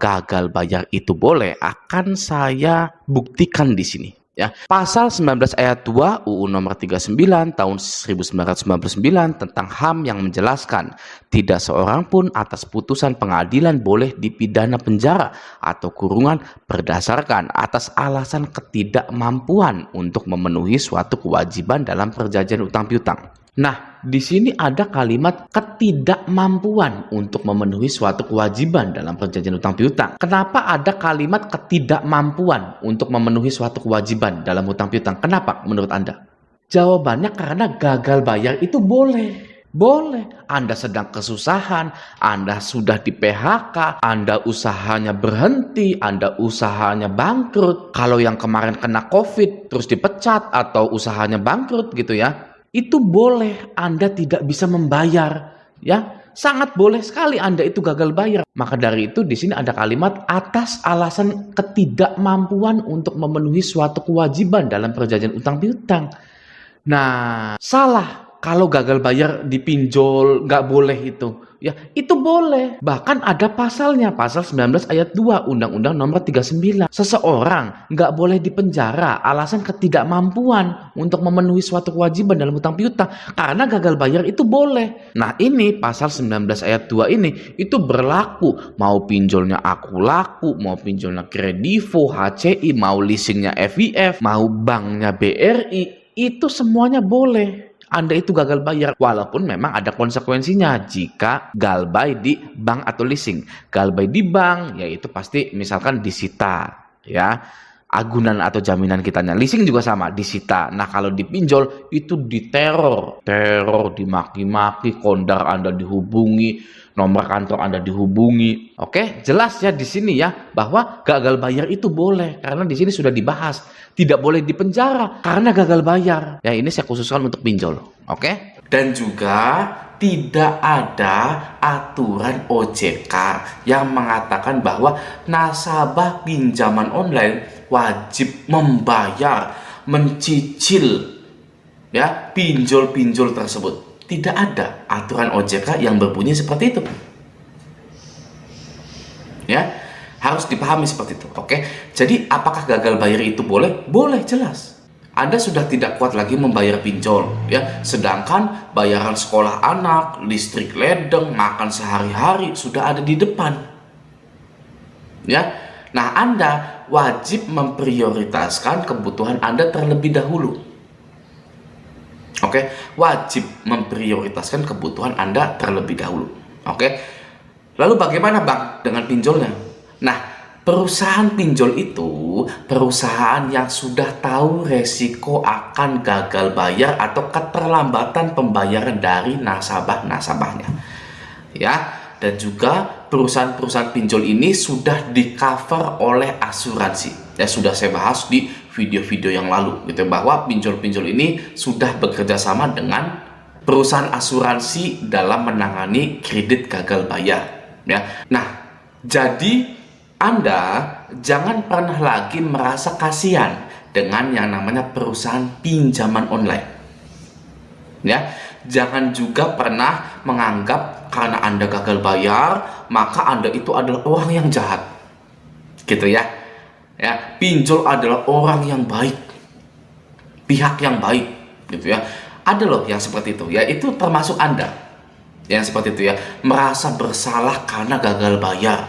gagal bayar itu boleh akan saya buktikan di sini. Ya, pasal 19 ayat 2 UU nomor 39 tahun 1999 tentang HAM yang menjelaskan tidak seorang pun atas putusan pengadilan boleh dipidana penjara atau kurungan berdasarkan atas alasan ketidakmampuan untuk memenuhi suatu kewajiban dalam perjanjian utang piutang. Nah, di sini ada kalimat ketidakmampuan untuk memenuhi suatu kewajiban dalam perjanjian utang piutang. Kenapa ada kalimat ketidakmampuan untuk memenuhi suatu kewajiban dalam utang piutang? Kenapa menurut Anda? Jawabannya karena gagal bayar itu boleh. Boleh. Anda sedang kesusahan, Anda sudah di PHK, Anda usahanya berhenti, Anda usahanya bangkrut. Kalau yang kemarin kena COVID terus dipecat atau usahanya bangkrut gitu ya. Itu boleh Anda tidak bisa membayar, ya. Sangat boleh sekali Anda itu gagal bayar. Maka dari itu di sini ada kalimat atas alasan ketidakmampuan untuk memenuhi suatu kewajiban dalam perjanjian utang piutang. Nah, salah kalau gagal bayar dipinjol, nggak boleh itu. Ya, itu boleh. Bahkan ada pasalnya, pasal 19 ayat 2 Undang-Undang nomor 39. Seseorang nggak boleh dipenjara alasan ketidakmampuan untuk memenuhi suatu kewajiban dalam utang piutang. Karena gagal bayar itu boleh. Nah, ini pasal 19 ayat 2 ini itu berlaku. Mau pinjolnya Aku Laku, mau pinjolnya Kredivo, HCI, mau leasingnya FIF, mau banknya BRI, itu semuanya boleh. Anda itu gagal bayar, walaupun memang ada konsekuensinya jika galbay di bank atau leasing. Galbay di bank, yaitu pasti misalkan disita, ya. Agunan atau jaminan kitanya. Leasing juga sama, disita. Nah, kalau dipinjol itu diteror, dimaki-maki, kondar Anda dihubungi, nomor kantor Anda dihubungi. Oke, jelas ya di sini ya bahwa gagal bayar itu boleh karena di sini sudah dibahas. Tidak boleh dipenjara karena gagal bayar. Ya, ini saya khususkan untuk pinjol. Oke? Dan juga tidak ada aturan OJK yang mengatakan bahwa nasabah pinjaman online wajib membayar, mencicil ya pinjol-pinjol tersebut. Tidak ada aturan OJK yang berbunyi seperti itu. Ya, harus dipahami seperti itu. Oke. Jadi apakah gagal bayar itu boleh? Boleh, jelas. Anda sudah tidak kuat lagi membayar pinjol, ya. Sedangkan bayaran sekolah anak, listrik ledeng, makan sehari-hari sudah ada di depan. Ya. Nah, Anda wajib memprioritaskan kebutuhan Anda terlebih dahulu. Oke, wajib memprioritaskan kebutuhan Anda terlebih dahulu. Oke. Lalu bagaimana, Bang, dengan pinjolnya? Nah, perusahaan pinjol itu perusahaan yang sudah tahu resiko akan gagal bayar atau keterlambatan pembayaran dari nasabah-nasabahnya. Ya, dan juga perusahaan-perusahaan pinjol ini sudah di-cover oleh asuransi. Ya, sudah saya bahas di video-video yang lalu gitu, bahwa pinjol-pinjol ini sudah bekerja sama dengan perusahaan asuransi dalam menangani kredit gagal bayar. Ya. Nah, jadi Anda jangan pernah lagi merasa kasihan dengan yang namanya perusahaan pinjaman online. Ya, jangan juga pernah menganggap karena Anda gagal bayar, maka Anda itu adalah orang yang jahat. Gitu ya. Ya, pinjol adalah orang yang baik. Pihak yang baik, gitu ya. Ada loh yang seperti itu, ya, itu termasuk Anda. Yang seperti itu ya, merasa bersalah karena gagal bayar.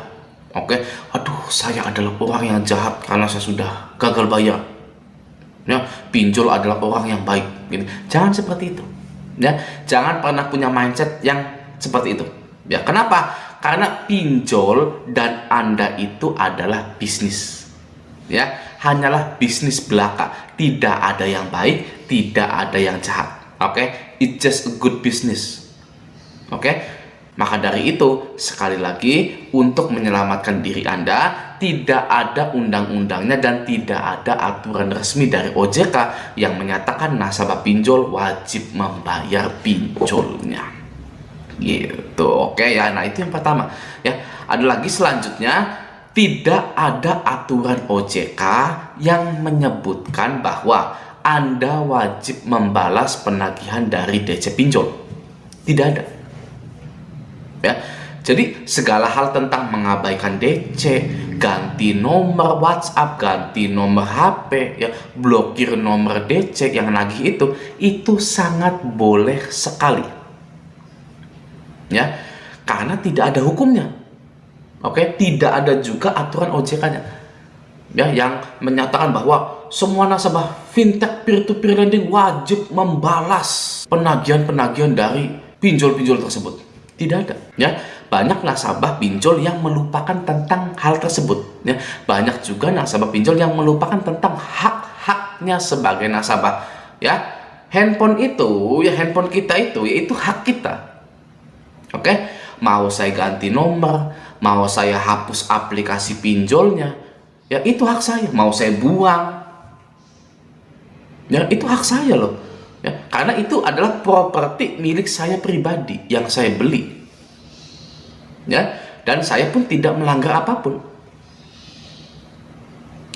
Oke, aduh, saya adalah orang yang jahat karena saya sudah gagal bayar. Ya, pinjol adalah orang yang baik. Gitu. Jangan seperti itu. Ya, jangan pernah punya mindset yang seperti itu. Ya, kenapa? Karena pinjol dan Anda itu adalah bisnis. Ya, hanyalah bisnis belaka. Tidak ada yang baik, tidak ada yang jahat. Oke, it's just a good business. Oke, maka dari itu, sekali lagi, untuk menyelamatkan diri Anda, tidak ada undang-undangnya dan tidak ada aturan resmi dari OJK yang menyatakan nasabah pinjol wajib membayar pinjolnya. Gitu, oke ya. Nah, itu yang pertama. Ya, ada lagi selanjutnya, tidak ada aturan OJK yang menyebutkan bahwa Anda wajib membalas penagihan dari DC pinjol. Tidak ada. Ya, Jadi segala hal tentang mengabaikan DC, ganti nomor WhatsApp, ganti nomor HP, ya, blokir nomor DC yang nagih itu sangat boleh sekali. Ya, karena tidak ada hukumnya. Oke, tidak ada juga aturan OJK-nya. Ya, yang menyatakan bahwa semua nasabah fintech peer-to-peer lending wajib membalas penagihan-penagihan dari pinjol-pinjol tersebut. Tidak ada. Ya, banyak nasabah pinjol yang melupakan tentang hal tersebut. Ya, banyak juga nasabah pinjol yang melupakan tentang hak-haknya sebagai nasabah. Ya, handphone kita itu hak kita. Oke, mau saya ganti nomor, mau saya hapus aplikasi pinjolnya, ya itu hak saya. Mau saya buang, ya itu hak saya loh. Ya, karena itu adalah properti milik saya pribadi yang saya beli. Ya, dan saya pun tidak melanggar apapun.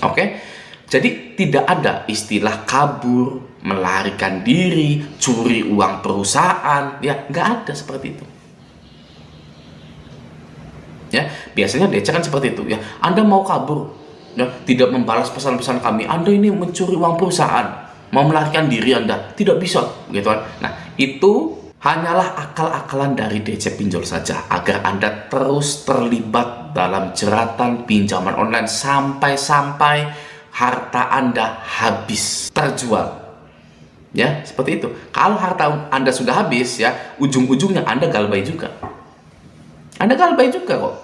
Oke, jadi tidak ada istilah kabur, melarikan diri, curi uang perusahaan, ya nggak ada seperti itu. Ya, biasanya DC kan seperti itu, ya. Anda mau kabur, ya, tidak membalas pesan-pesan kami, Anda ini mencuri uang perusahaan, mau melarikan diri Anda, tidak bisa, gitu kan. Nah, itu hanyalah akal-akalan dari DC pinjol saja agar Anda terus terlibat dalam jeratan pinjaman online sampai harta Anda habis terjual. Ya, seperti itu. Kalau harta Anda sudah habis, ya, ujung-ujungnya Anda galbay juga. Anda galbay juga kok.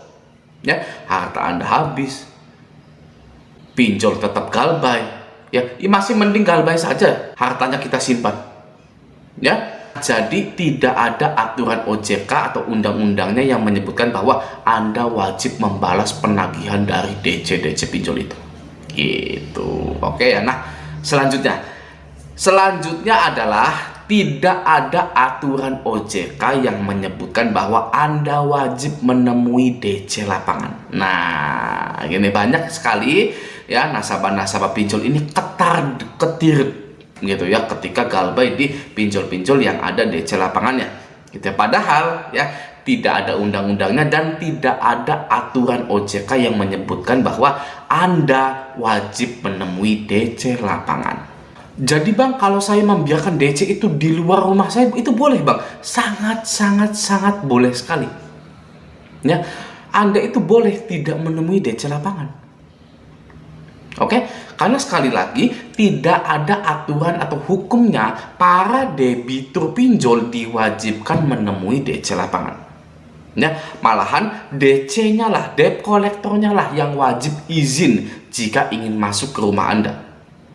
Ya, harta Anda habis, pinjol tetap galbay. Ya, masih mending galbay saja, hartanya kita simpan. Ya, jadi tidak ada aturan OJK atau undang-undangnya yang menyebutkan bahwa Anda wajib membalas penagihan dari DC pinjol itu. Gitu. Oke ya. Nah, selanjutnya adalah tidak ada aturan OJK yang menyebutkan bahwa Anda wajib menemui DC lapangan. Nah, ini banyak sekali ya nasabah-nasabah pinjol ini ketir gitu ya ketika galbay di pinjol-pinjol yang ada DC lapangannya. Gitu ya. Padahal ya tidak ada undang-undangnya dan tidak ada aturan OJK yang menyebutkan bahwa Anda wajib menemui DC lapangan. Jadi bang, kalau saya membiarkan DC itu di luar rumah saya, itu boleh bang? Sangat boleh sekali. Ya, Anda itu boleh tidak menemui DC lapangan. Oke, karena sekali lagi tidak ada aturan atau hukumnya para debitur pinjol diwajibkan menemui DC lapangan. Ya, malahan DC-nya lah, debt collector-nya lah yang wajib izin jika ingin masuk ke rumah Anda.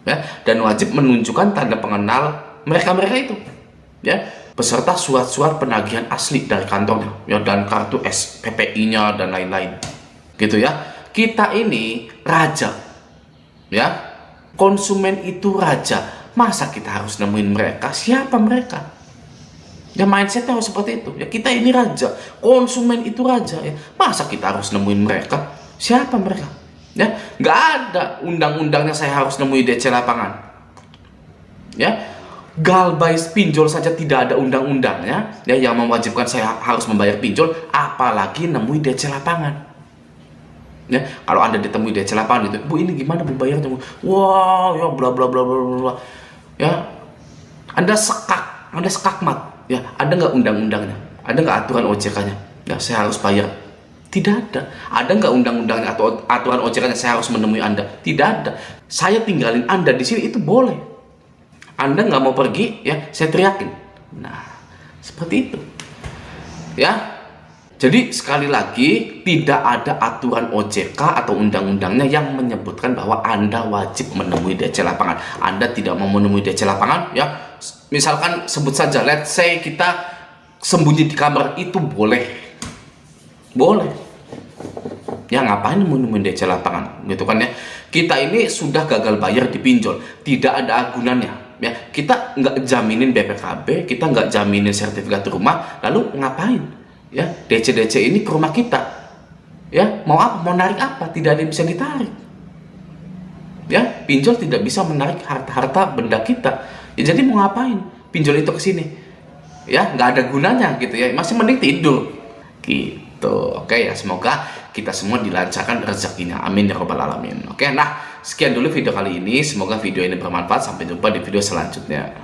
Ya, dan wajib menunjukkan tanda pengenal mereka itu, ya, beserta surat-surat penagihan asli dari kantornya, ya, dan kartu SPPI-nya dan lain-lain, gitu ya. Kita ini raja, ya, konsumen itu raja, masa kita harus nemuin mereka? Siapa mereka? Ya, mindsetnya harus seperti itu. Ya, kita ini raja, konsumen itu raja, ya, masa kita harus nemuin mereka? Siapa mereka? Ya, nggak ada undang-undangnya saya harus nemui DC lapangan. Ya, galbay pinjol saja tidak ada undang-undangnya ya yang mewajibkan saya harus membayar pinjol, apalagi nemui DC lapangan. Ya, kalau Anda ditemui DC lapangan itu, Bu ini gimana Bu bayarnya? Wah, ya bla bla bla bla bla. Ya, Anda skakmat. Ya, ada nggak undang-undangnya? Ada nggak aturan OJK-nya? Ya, saya harus bayar. Tidak ada. Ada nggak undang-undangnya atau aturan OJK-nya saya harus menemui Anda? Tidak ada. Saya tinggalin Anda di sini itu boleh. Anda nggak mau pergi, ya saya teriakin. Nah, seperti itu. Ya. Jadi sekali lagi tidak ada aturan OJK atau undang-undangnya yang menyebutkan bahwa Anda wajib menemui DC lapangan. Anda tidak mau menemui DC lapangan, ya. Misalkan sebut saja, let's say kita sembunyi di kamar, itu boleh. Boleh. Ya ngapain nemuin DC lapangan, gitu kan ya. Kita ini sudah gagal bayar di pinjol, tidak ada agunannya. Ya, kita nggak jaminin BPKB, kita nggak jaminin sertifikat rumah, lalu ngapain? Ya, DC ini ke rumah kita. Ya, mau apa? Mau narik apa? Tidak ada yang bisa ditarik. Ya, pinjol tidak bisa menarik harta-harta benda kita. Ya, jadi mau ngapain? Pinjol itu ke sini. Ya, nggak ada gunanya gitu ya. Masih mending tidur. Gitu. gitu. Oke ya, semoga kita semua dilancarkan rezekinya. Amin ya robbal alamin. Oke, nah sekian dulu video kali ini. Semoga video ini bermanfaat. Sampai jumpa di video selanjutnya.